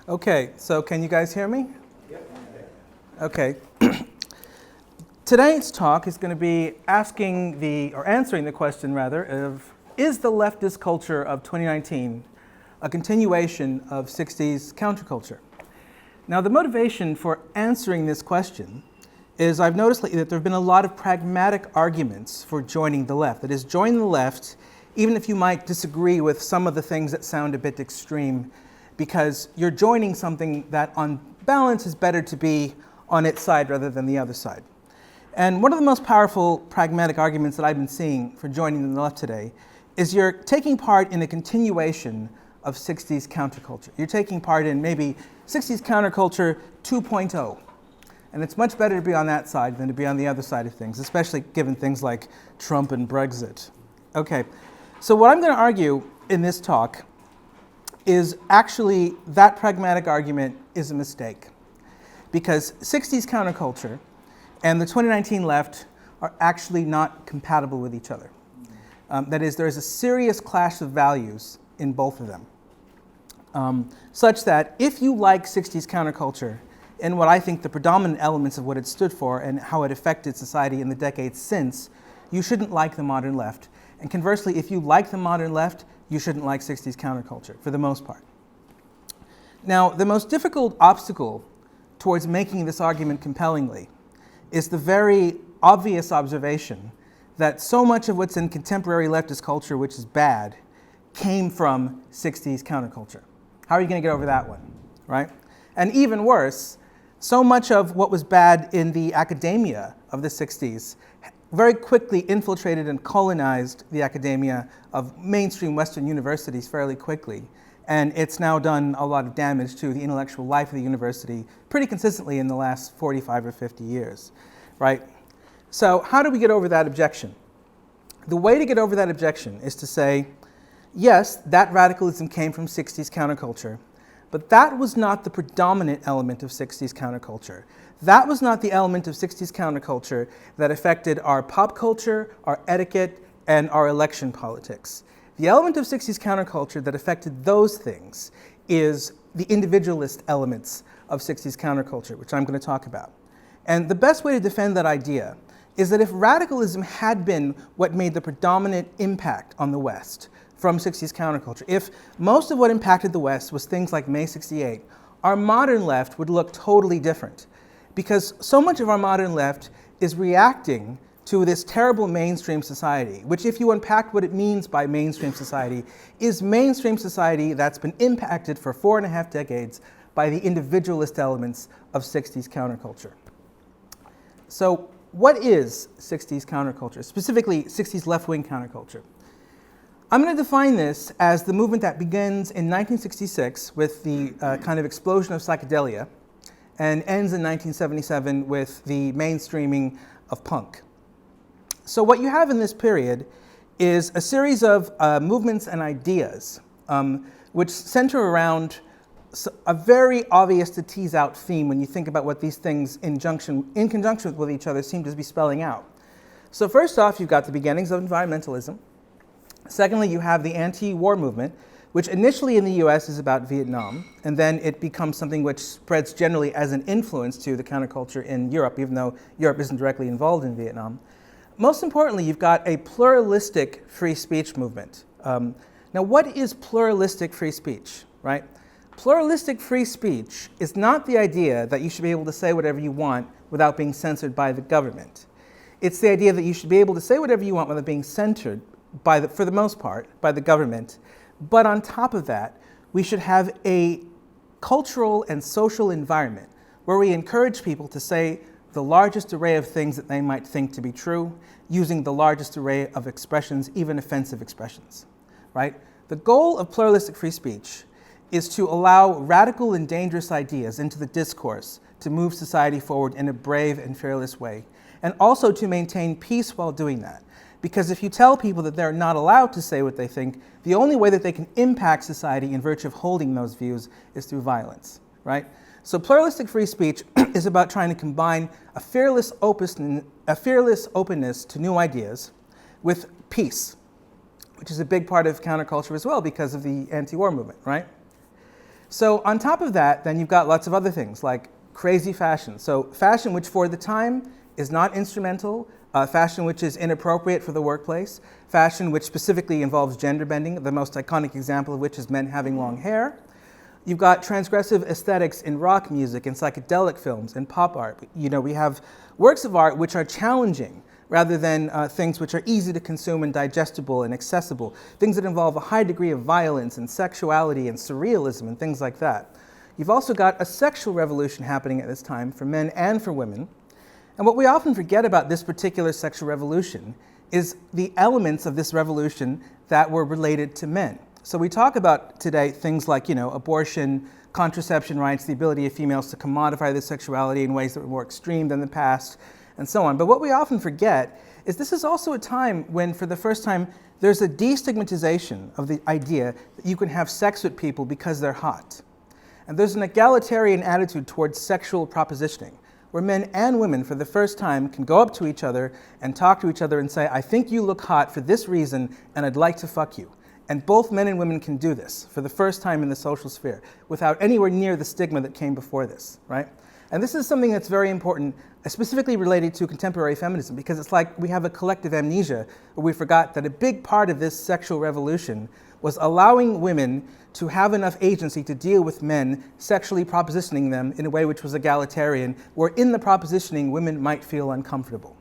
Okay, so can you guys hear me? Yep. Okay. Today's talk is going to be answering the question rather, of is the leftist culture of 2019 a continuation of 60s counterculture? Now, the motivation for answering this question is I've noticed lately that there have been a lot of pragmatic arguments for joining the left. That is, join the left, even if you might disagree with some of the things that sound a bit extreme, because you're joining something that on balance is better to be on its side rather than the other side. And one of the most powerful pragmatic arguments that I've been seeing for joining the left today is you're taking part in a continuation of 60s counterculture. You're taking part in maybe 60s counterculture 2.0. And it's much better to be on that side than to be on the other side of things, especially given things like Trump and Brexit. Okay, so what I'm going to argue in this talk is actually that pragmatic argument is a mistake. Because 60s counterculture and the 2019 left are actually not compatible with each other. That is, there is a serious clash of values in both of them. Such that if you like 60s counterculture and what I think the predominant elements of what it stood for and how it affected society in the decades since, you shouldn't like the modern left. And conversely, if you like the modern left, you shouldn't like 60s counterculture, for the most part. Now, the most difficult obstacle towards making this argument compellingly is the very obvious observation that so much of what's in contemporary leftist culture, which is bad, came from 60s counterculture. How are you going to get over that one, right? And even worse, so much of what was bad in the academia of the 60s very quickly infiltrated and colonized the academia of mainstream Western universities fairly quickly. And it's now done a lot of damage to the intellectual life of the university pretty consistently in the last 45 or 50 years, right? So how do we get over that objection? The way to get over that objection is to say, yes, that radicalism came from 60s counterculture, but that was not the predominant element of 60s counterculture. That was not the element of 60s counterculture that affected our pop culture, our etiquette, and our election politics. The element of 60s counterculture that affected those things is the individualist elements of 60s counterculture, which I'm going to talk about. And the best way to defend that idea is that if radicalism had been what made the predominant impact on the West from 60s counterculture, if most of what impacted the West was things like May 68, our modern left would look totally different. Because so much of our modern left is reacting to this terrible mainstream society, which if you unpack what it means by mainstream society, is mainstream society that's been impacted for 4.5 decades by the individualist elements of 60s counterculture. So what is 60s counterculture, specifically 60s left-wing counterculture? I'm going to define this as the movement that begins in 1966 with the kind of explosion of psychedelia and ends in 1977 with the mainstreaming of punk. So what you have in this period is a series of movements and ideas which center around a very obvious to tease out theme when you think about what these things in conjunction with each other seem to be spelling out. So first off, you've got the beginnings of environmentalism. Secondly, you have the anti-war movement, which initially in the US is about Vietnam, and then it becomes something which spreads generally as an influence to the counterculture in Europe, even though Europe isn't directly involved in Vietnam. Most importantly, you've got a pluralistic free speech movement. Now, what is pluralistic free speech, right? Pluralistic free speech is not the idea that you should be able to say whatever you want without being censored by the government. It's the idea that you should be able to say whatever you want without being censored, for the most part, by the government. But on top of that, we should have a cultural and social environment where we encourage people to say the largest array of things that they might think to be true, using the largest array of expressions, even offensive expressions, right? The goal of pluralistic free speech is to allow radical and dangerous ideas into the discourse to move society forward in a brave and fearless way, and also to maintain peace while doing that. Because if you tell people that they're not allowed to say what they think, the only way that they can impact society in virtue of holding those views is through violence, right? So pluralistic free speech is about trying to combine a fearless openness to new ideas with peace, which is a big part of counterculture as well because of the anti-war movement, right? So on top of that, then you've got lots of other things like crazy fashion. So fashion which for the time is not instrumental, fashion which is inappropriate for the workplace, fashion which specifically involves gender bending, the most iconic example of which is men having long hair. You've got transgressive aesthetics in rock music, in psychedelic films, in pop art. You know, we have works of art which are challenging rather than things which are easy to consume and digestible and accessible, things that involve a high degree of violence and sexuality and surrealism and things like that. You've also got a sexual revolution happening at this time for men and for women. And what we often forget about this particular sexual revolution is the elements of this revolution that were related to men. So we talk about today things like, you know, abortion, contraception rights, the ability of females to commodify their sexuality in ways that were more extreme than the past, and so on. But what we often forget is this is also a time when, for the first time, there's a destigmatization of the idea that you can have sex with people because they're hot. And there's an egalitarian attitude towards sexual propositioning, where men and women, for the first time, can go up to each other and talk to each other and say, I think you look hot for this reason, and I'd like to fuck you. And both men and women can do this for the first time in the social sphere without anywhere near the stigma that came before this, right? And this is something that's very important, specifically related to contemporary feminism, because it's like we have a collective amnesia where we forgot that a big part of this sexual revolution was allowing women to have enough agency to deal with men sexually propositioning them in a way which was egalitarian, where in the propositioning women might feel uncomfortable,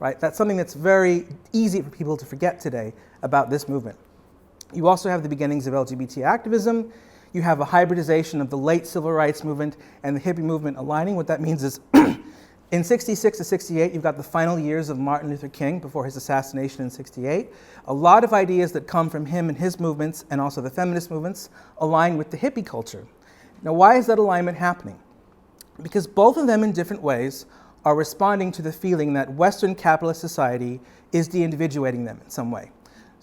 right? That's something that's very easy for people to forget today about this movement. You also have the beginnings of LGBT activism. You have a hybridization of the late civil rights movement and the hippie movement aligning. What that means is in 66 to 68, you've got the final years of Martin Luther King before his assassination in 68. A lot of ideas that come from him and his movements, and also the feminist movements, align with the hippie culture. Now, why is that alignment happening? Because both of them in different ways are responding to the feeling that Western capitalist society is de-individuating them in some way.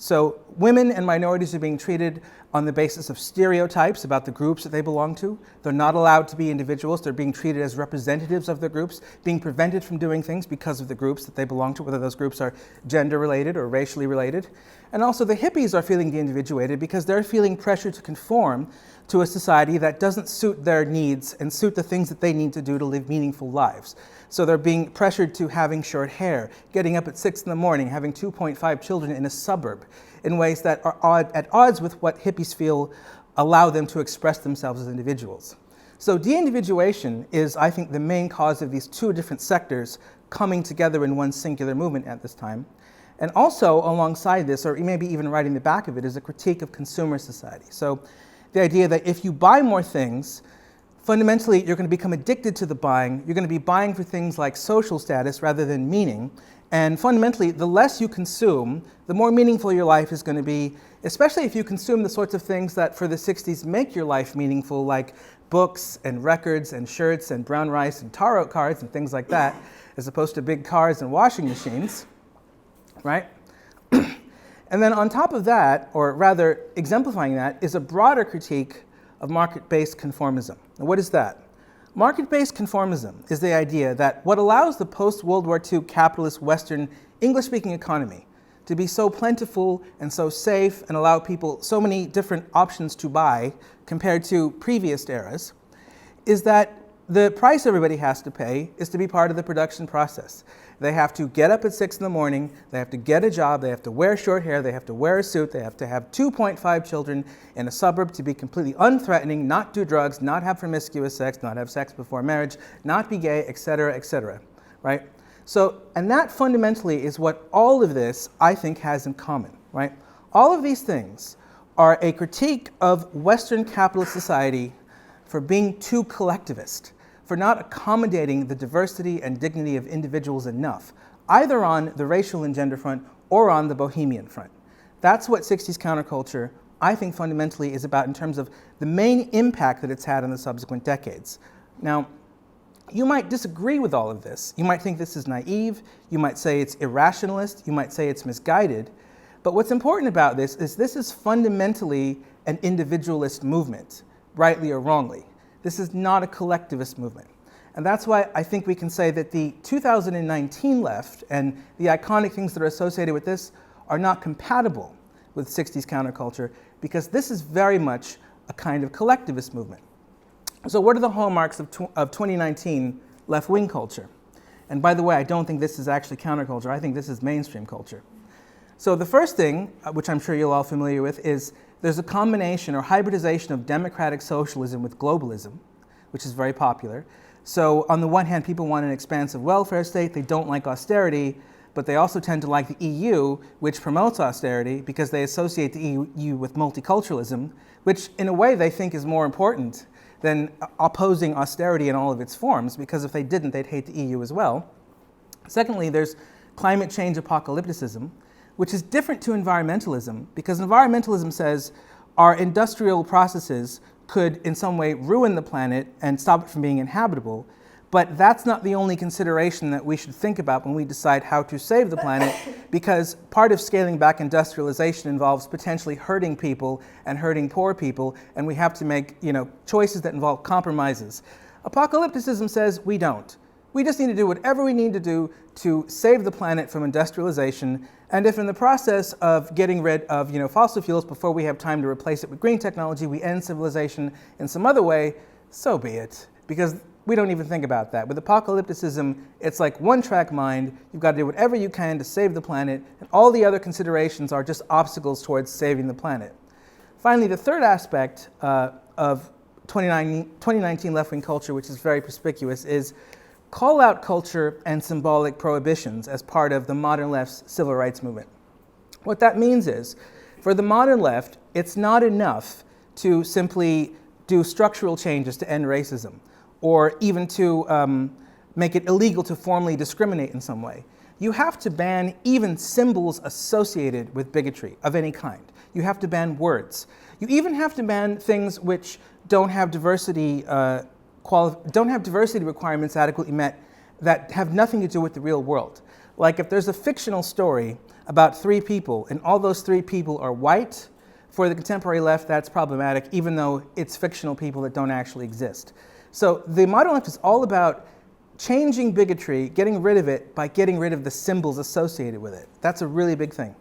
So women and minorities are being treated on the basis of stereotypes about the groups that they belong to. They're not allowed to be individuals. They're being treated as representatives of their groups, being prevented from doing things because of the groups that they belong to, whether those groups are gender-related or racially related. And also the hippies are feeling de-individuated because they're feeling pressure to conform to a society that doesn't suit their needs and suit the things that they need to do to live meaningful lives. So they're being pressured to having short hair, getting up at 6 in the morning, having 2.5 children in a suburb in ways that are at odds with what hippies feel allow them to express themselves as individuals. So de-individuation is, I think, the main cause of these two different sectors coming together in one singular movement at this time. And also alongside this, or maybe even right in the back of it, is a critique of consumer society. So the idea that if you buy more things, fundamentally, you're going to become addicted to the buying. You're going to be buying for things like social status rather than meaning. And fundamentally, the less you consume, the more meaningful your life is going to be, especially if you consume the sorts of things that for the 60s make your life meaningful, like books and records and shirts and brown rice and tarot cards and things like that, as opposed to big cars and washing machines, right? And then on top of that, or rather exemplifying that, is a broader critique of market-based conformism. Now, what is that? Market-based conformism is the idea that what allows the post-World War II capitalist Western English-speaking economy to be so plentiful and so safe and allow people so many different options to buy compared to previous eras is that the price everybody has to pay is to be part of the production process. They have to get up at 6 in the morning, they have to get a job, they have to wear short hair, they have to wear a suit, they have to have 2.5 children in a suburb to be completely unthreatening, not do drugs, not have promiscuous sex, not have sex before marriage, not be gay, etc., right? So, and that fundamentally is what all of this, I think, has in common, right? All of these things are a critique of Western capitalist society for being too collectivist, for not accommodating the diversity and dignity of individuals enough, either on the racial and gender front or on the bohemian front. That's what 60s counterculture, I think, fundamentally is about in terms of the main impact that it's had in the subsequent decades. Now, you might disagree with all of this. You might think this is naive, you might say it's irrationalist, you might say it's misguided, but what's important about this is fundamentally an individualist movement, rightly or wrongly. This is not a collectivist movement. And that's why I think we can say that the 2019 left and the iconic things that are associated with this are not compatible with 60s counterculture, because this is very much a kind of collectivist movement. So what are the hallmarks of 2019 left-wing culture? And by the way, I don't think this is actually counterculture. I think this is mainstream culture. So the first thing, which I'm sure you're all familiar with, is there's a combination or hybridization of democratic socialism with globalism, which is very popular. So on the one hand, people want an expansive welfare state. They don't like austerity, but they also tend to like the EU, which promotes austerity because they associate the EU with multiculturalism, which in a way they think is more important than opposing austerity in all of its forms, because if they didn't, they'd hate the EU as well. Secondly, there's climate change apocalypticism, which is different to environmentalism, because environmentalism says our industrial processes could in some way ruin the planet and stop it from being inhabitable. But that's not the only consideration that we should think about when we decide how to save the planet, because part of scaling back industrialization involves potentially hurting people and hurting poor people, and we have to make, choices that involve compromises. Apocalypticism says we don't. We just need to do whatever we need to do to save the planet from industrialization, and if in the process of getting rid of fossil fuels before we have time to replace it with green technology, we end civilization in some other way, so be it. Because we don't even think about that. With apocalypticism, it's like one-track mind. You've got to do whatever you can to save the planet, and all the other considerations are just obstacles towards saving the planet. Finally, the third aspect of 2019 left-wing culture, which is very conspicuous, is call-out culture and symbolic prohibitions as part of the modern left's civil rights movement. What that means is, for the modern left, it's not enough to simply do structural changes to end racism, or even to make it illegal to formally discriminate in some way. You have to ban even symbols associated with bigotry of any kind. You have to ban words. You even have to ban things which don't have diversity requirements adequately met, that have nothing to do with the real world. Like if there's a fictional story about 3 people and all those 3 people are white, for the contemporary left that's problematic, even though it's fictional people that don't actually exist. So the modern left is all about changing bigotry, getting rid of it by getting rid of the symbols associated with it. That's a really big thing.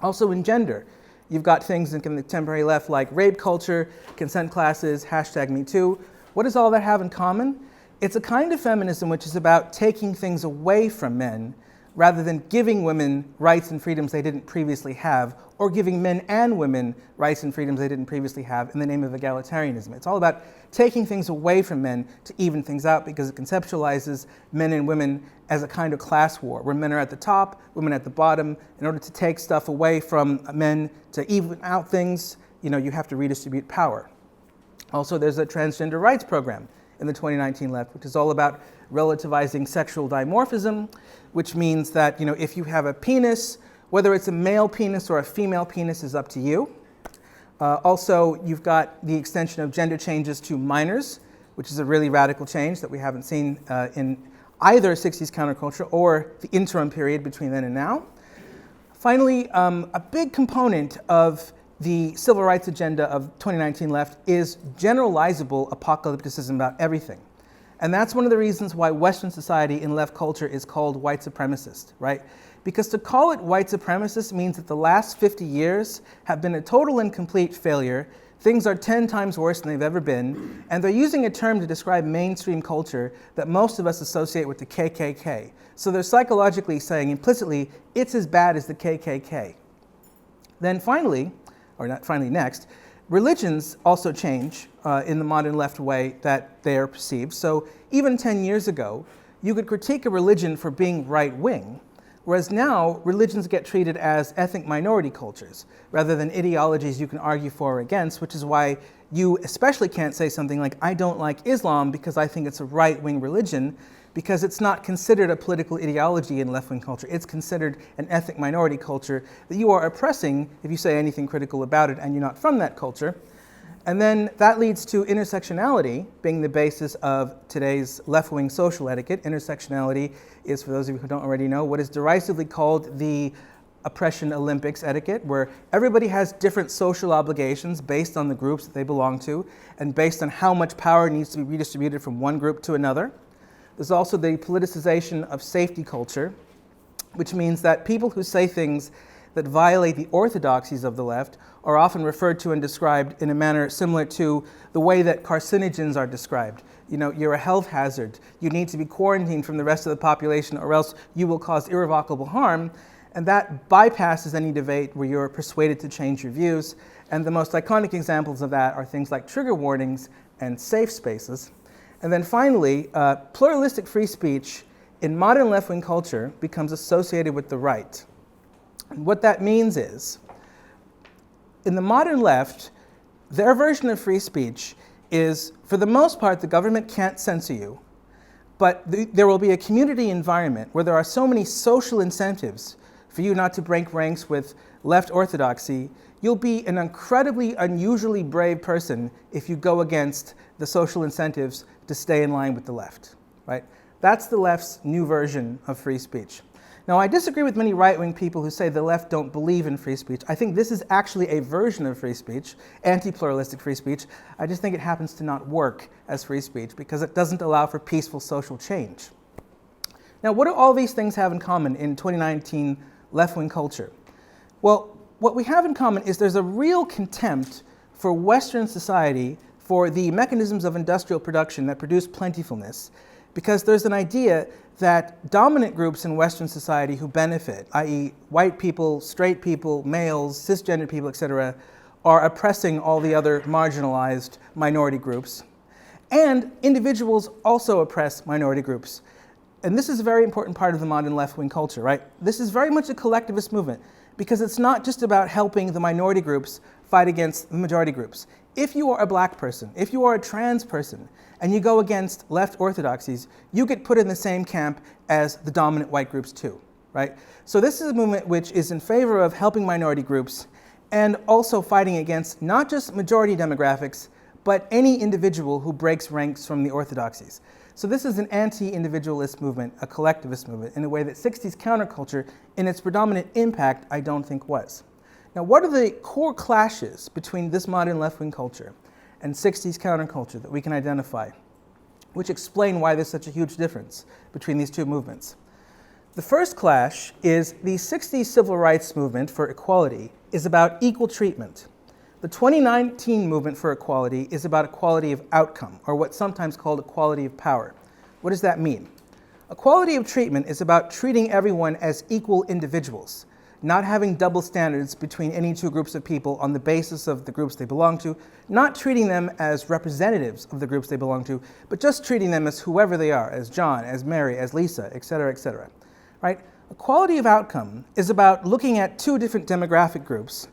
Also in gender, you've got things in the contemporary left like rape culture, consent classes, #MeToo. What does all that have in common? It's a kind of feminism which is about taking things away from men rather than giving women rights and freedoms they didn't previously have, or giving men and women rights and freedoms they didn't previously have in the name of egalitarianism. It's all about taking things away from men to even things out, because it conceptualizes men and women as a kind of class war, where men are at the top, women at the bottom. In order to take stuff away from men to even out things, you have to redistribute power. Also, there's a transgender rights program in the 2019 left, which is all about relativizing sexual dimorphism, which means that if you have a penis, whether it's a male penis or a female penis is up to you. Also, you've got the extension of gender changes to minors, which is a really radical change that we haven't seen in either 60s counterculture or the interim period between then and now. Finally, a big component of the civil rights agenda of 2019 left is generalizable apocalypticism about everything. And that's one of the reasons why Western society in left culture is called white supremacist, right? Because to call it white supremacist means that the last 50 years have been a total and complete failure. Things are 10 times worse than they've ever been. And they're using a term to describe mainstream culture that most of us associate with the KKK. So they're psychologically saying implicitly, it's as bad as the KKK. Then finally, or not finally next, religions also change in the modern left way that they are perceived. So even 10 years ago, you could critique a religion for being right-wing, whereas now religions get treated as ethnic minority cultures rather than ideologies you can argue for or against, which is why you especially can't say something like, I don't like Islam because I think it's a right-wing religion, because it's not considered a political ideology in left-wing culture. It's considered an ethnic minority culture that you are oppressing if you say anything critical about it and you're not from that culture. And then that leads to intersectionality being the basis of today's left-wing social etiquette. Intersectionality is, for those of you who don't already know, what is derisively called the oppression Olympics etiquette, where everybody has different social obligations based on the groups that they belong to and based on how much power needs to be redistributed from one group to another. There's also the politicization of safety culture, which means that people who say things that violate the orthodoxies of the left are often referred to and described in a manner similar to the way that carcinogens are described. You know, you're a health hazard. You need to be quarantined from the rest of the population or else you will cause irrevocable harm. And that bypasses any debate where you're persuaded to change your views. And the most iconic examples of that are things like trigger warnings and safe spaces. And then finally, pluralistic free speech in modern left-wing culture becomes associated with the right. And what that means is, in the modern left, their version of free speech is, for the most part, the government can't censor you, but there will be a community environment where there are so many social incentives for you not to break ranks with left orthodoxy. You'll be an incredibly unusually brave person if you go against the social incentives to stay in line with the left, right? That's the left's new version of free speech. Now, I disagree with many right-wing people who say the left don't believe in free speech. I think this is actually a version of free speech, anti-pluralistic free speech. I just think it happens to not work as free speech because it doesn't allow for peaceful social change. Now, what do all these things have in common in 2019 left-wing culture? Well, what we have in common is there's a real contempt for Western society, for the mechanisms of industrial production that produce plentifulness, because there's an idea that dominant groups in Western society who benefit, i.e. white people, straight people, males, cisgender people, etc., are oppressing all the other marginalized minority groups. And individuals also oppress minority groups. And this is a very important part of the modern left-wing culture, right? This is very much a collectivist movement because it's not just about helping the minority groups fight against the majority groups. If you are a black person, if you are a trans person, and you go against left orthodoxies, you get put in the same camp as the dominant white groups too, right? So this is a movement which is in favor of helping minority groups and also fighting against not just majority demographics, but any individual who breaks ranks from the orthodoxies. So this is an anti-individualist movement, a collectivist movement, in a way that 60s counterculture, in its predominant impact, I don't think was. Now, what are the core clashes between this modern left-wing culture and 60s counterculture that we can identify, which explain why there's such a huge difference between these two movements? The first clash is the 60s civil rights movement for equality is about equal treatment. The 2019 movement for equality is about equality of outcome, or what's sometimes called equality of power. What does that mean? Equality of treatment is about treating everyone as equal individuals, not having double standards between any two groups of people on the basis of the groups they belong to, not treating them as representatives of the groups they belong to, but just treating them as whoever they are, as John, as Mary, as Lisa, etc., right? Equality of outcome is about looking at two different demographic groups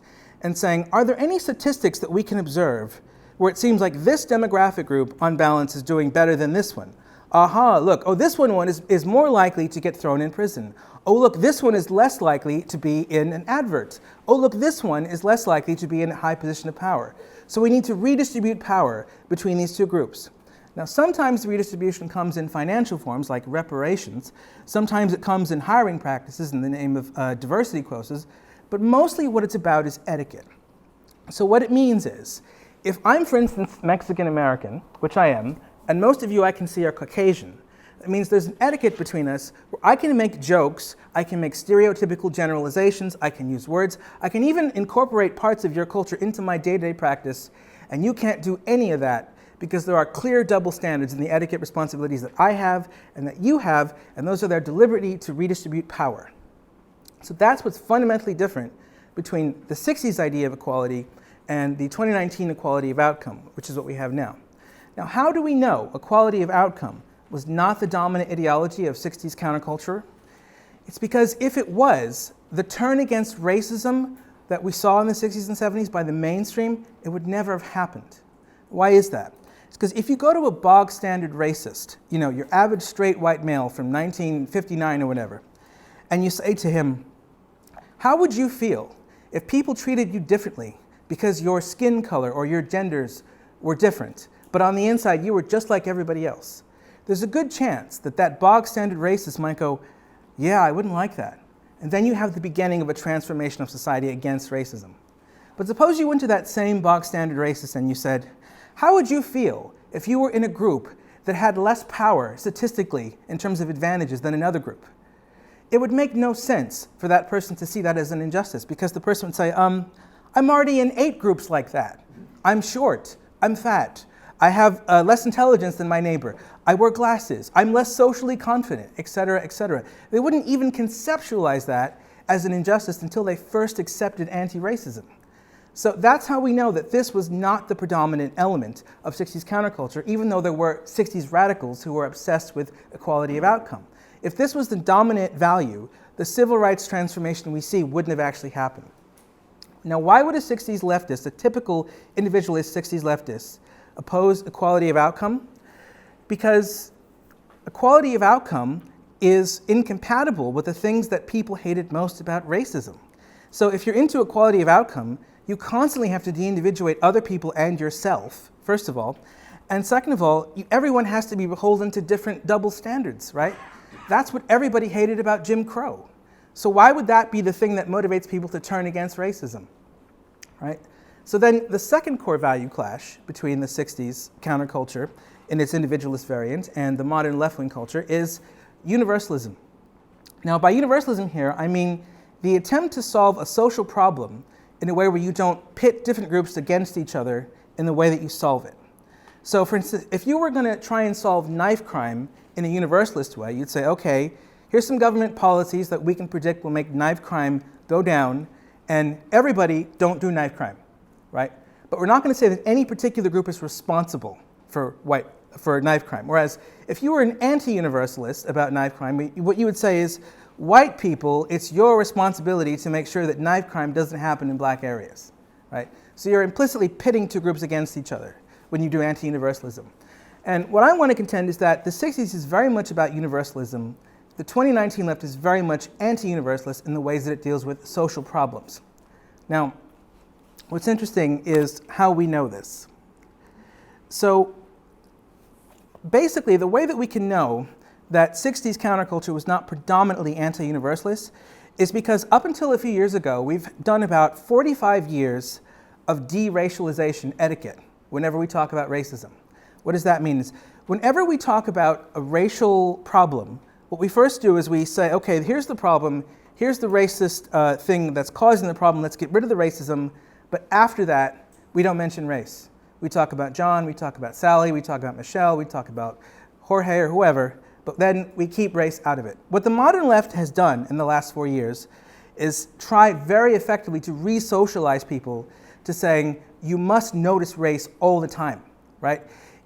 and saying, are there any statistics that we can observe where it seems like this demographic group, on balance, is doing better than this one? Aha, look, oh, this one is more likely to get thrown in prison. Oh, look, this one is less likely to be in an advert. Oh, look, this one is less likely to be in a high position of power. So we need to redistribute power between these two groups. Now, sometimes the redistribution comes in financial forms, like reparations. Sometimes it comes in hiring practices in the name of diversity quotas. But mostly what it's about is etiquette. So what it means is, if I'm, for instance, Mexican-American, which I am, and most of you I can see are Caucasian, it means there's an etiquette between us where I can make jokes, I can make stereotypical generalizations, I can use words, I can even incorporate parts of your culture into my day-to-day practice, and you can't do any of that because there are clear double standards in the etiquette responsibilities that I have and that you have, and those are there deliberately to redistribute power. So that's what's fundamentally different between the 60s idea of equality and the 2019 equality of outcome, which is what we have now. Now, how do we know equality of outcome was not the dominant ideology of 60s counterculture? It's because if it was, the turn against racism that we saw in the 60s and 70s by the mainstream, it would never have happened. Why is that? It's because if you go to a bog standard racist, you know, your average straight white male from 1959 or whatever, and you say to him, how would you feel if people treated you differently because your skin color or your genders were different, but on the inside you were just like everybody else? There's a good chance that that bog standard racist might go, yeah, I wouldn't like that. And then you have the beginning of a transformation of society against racism. But suppose you went to that same bog standard racist and you said, how would you feel if you were in a group that had less power statistically in terms of advantages than another group? it would make no sense for that person to see that as an injustice, because the person would say, I'm already in 8 groups like that. I'm short, I'm fat, I have less intelligence than my neighbor, I wear glasses, I'm less socially confident, etc., etc. They wouldn't even conceptualize that as an injustice until they first accepted anti-racism. So that's how we know that this was not the predominant element of 60s counterculture, even though there were 60s radicals who were obsessed with equality of outcome. If this was the dominant value, the civil rights transformation we see wouldn't have actually happened. Now, why would a 60s leftist, a typical individualist 60s leftist, oppose equality of outcome? Because equality of outcome is incompatible with the things that people hated most about racism. So if you're into equality of outcome, you constantly have to de-individuate other people and yourself, first of all. And second of all, everyone has to be beholden to different double standards, right? That's what everybody hated about Jim Crow. So why would that be the thing that motivates people to turn against racism, right? So then the second core value clash between the 60s counterculture in its individualist variant and the modern left-wing culture is universalism. Now, by universalism here, I mean the attempt to solve a social problem in a way where you don't pit different groups against each other in the way that you solve it. So for instance, if you were going to try and solve knife crime in a universalist way, you'd say, okay, here's some government policies that we can predict will make knife crime go down, and everybody don't do knife crime, right? But we're not going to say that any particular group is responsible for knife crime. Whereas if you were an anti-universalist about knife crime, what you would say is, white people, it's your responsibility to make sure that knife crime doesn't happen in black areas, right? So you're implicitly pitting 2 groups against each other when you do anti-universalism. And what I want to contend is that the 60s is very much about universalism. The 2019 left is very much anti-universalist in the ways that it deals with social problems. Now, what's interesting is how we know this. So basically, the way that we can know that 60s counterculture was not predominantly anti-universalist is because up until a few years ago, we've done about 45 years of deracialization etiquette whenever we talk about racism. What does that mean? Is whenever we talk about a racial problem, what we first do is we say, okay, here's the problem, here's the racist thing that's causing the problem, let's get rid of the racism, but after that, we don't mention race. We talk about John, we talk about Sally, we talk about Michelle, we talk about Jorge or whoever, but then we keep race out of it. What the modern left has done in the last 4 years is try very effectively to re-socialize people to saying, you must notice race all the time, right?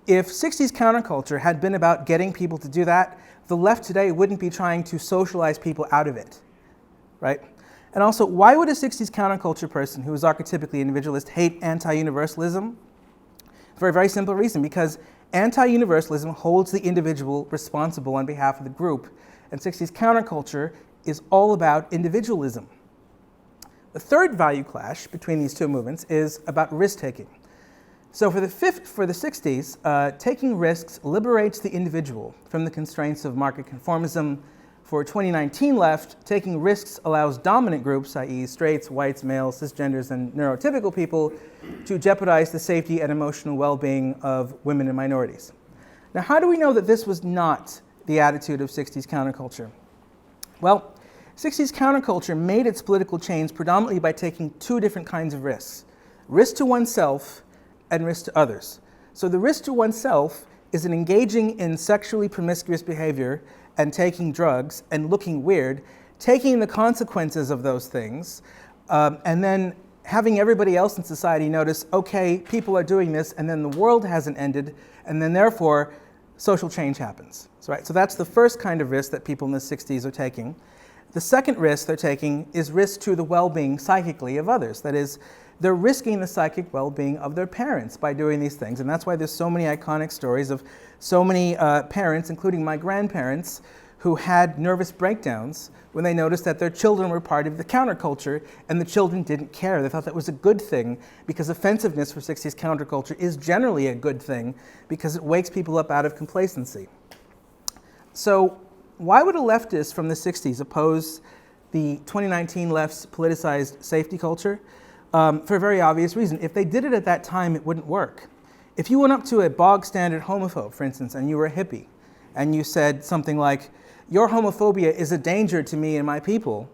If 60s counterculture had been about getting people to do that, the left today wouldn't be trying to socialize people out of it, right? And also, why would a 60s counterculture person who is archetypically individualist hate anti-universalism? For a very simple reason, because anti-universalism holds the individual responsible on behalf of the group, and 60s counterculture is all about individualism. The third value clash between these 2 movements is about risk-taking. So for the 60s, taking risks liberates the individual from the constraints of market conformism. For 2019 left, taking risks allows dominant groups, i.e. straights, whites, males, cisgenders, and neurotypical people, to jeopardize the safety and emotional well-being of women and minorities. Now, how do we know that this was not the attitude of 60s counterculture? Well, 60s counterculture made its political change predominantly by taking 2 different kinds of risks. Risk to oneself and risk to others. So the risk to oneself is in engaging in sexually promiscuous behavior and taking drugs and looking weird, taking the consequences of those things, and then having everybody else in society notice, okay, people are doing this, and then the world hasn't ended, and then therefore social change happens. So that's the first kind of risk that people in the 60s are taking. The second risk they're taking is risk to the well-being psychically of others. That is, they're risking the psychic well-being of their parents by doing these things. And that's why there's so many iconic stories of so many parents, including my grandparents, who had nervous breakdowns when they noticed that their children were part of the counterculture and the children didn't care. They thought that was a good thing because offensiveness for 60s counterculture is generally a good thing because it wakes people up out of complacency. So why would a leftist from the 60s oppose the 2019 left's politicized safety culture? For a very obvious reason. If they did it at that time, it wouldn't work. If you went up to a bog standard homophobe, for instance, and you were a hippie, and you said something like, your homophobia is a danger to me and my people,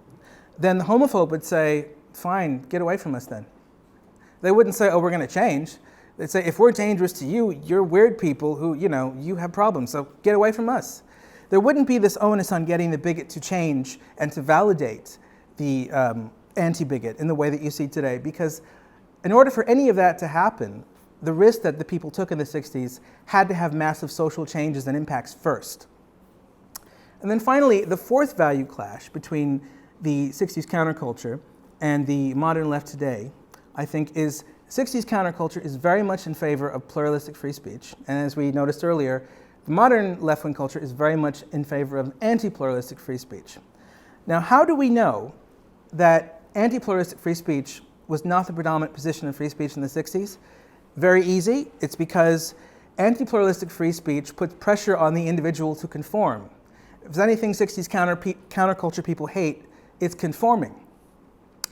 then the homophobe would say, fine, get away from us then. They wouldn't say, oh, we're going to change. They'd say, if we're dangerous to you, you're weird people who, you have problems, so get away from us. There wouldn't be this onus on getting the bigot to change and to validate the anti-bigot in the way that you see today, because in order for any of that to happen, the risk that the people took in the 60s had to have massive social changes and impacts first. And then finally, the fourth value clash between the 60s counterculture and the modern left today, I think, is 60s counterculture is very much in favor of pluralistic free speech. And as we noticed earlier, the modern left-wing culture is very much in favor of anti-pluralistic free speech. Now, how do we know that anti-pluralistic free speech was not the predominant position of free speech in the 60s? Very easy. It's because anti-pluralistic free speech puts pressure on the individual to conform. If there's anything 60s counterculture people hate, it's conforming.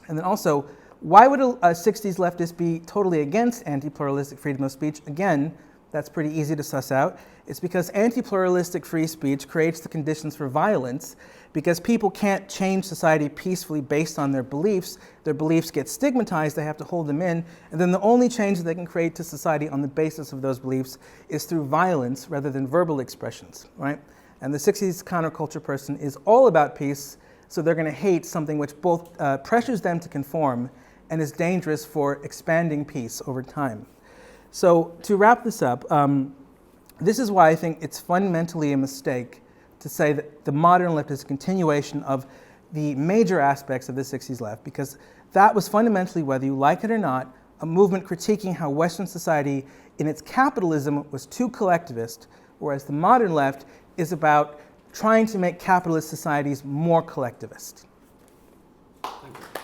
And then also, why would a 60s leftist be totally against anti-pluralistic freedom of speech? Again, that's pretty easy to suss out. It's because anti-pluralistic free speech creates the conditions for violence, because people can't change society peacefully based on their beliefs. Their beliefs get stigmatized, they have to hold them in, and then the only change that they can create to society on the basis of those beliefs is through violence rather than verbal expressions, right? And the 60s counterculture person is all about peace, so they're going to hate something which both pressures them to conform and is dangerous for expanding peace over time. So to wrap this up, this is why I think it's fundamentally a mistake to say that the modern left is a continuation of the major aspects of the 60s left, because that was fundamentally, whether you like it or not, a movement critiquing how Western society in its capitalism was too collectivist, whereas the modern left is about trying to make capitalist societies more collectivist. Thank you.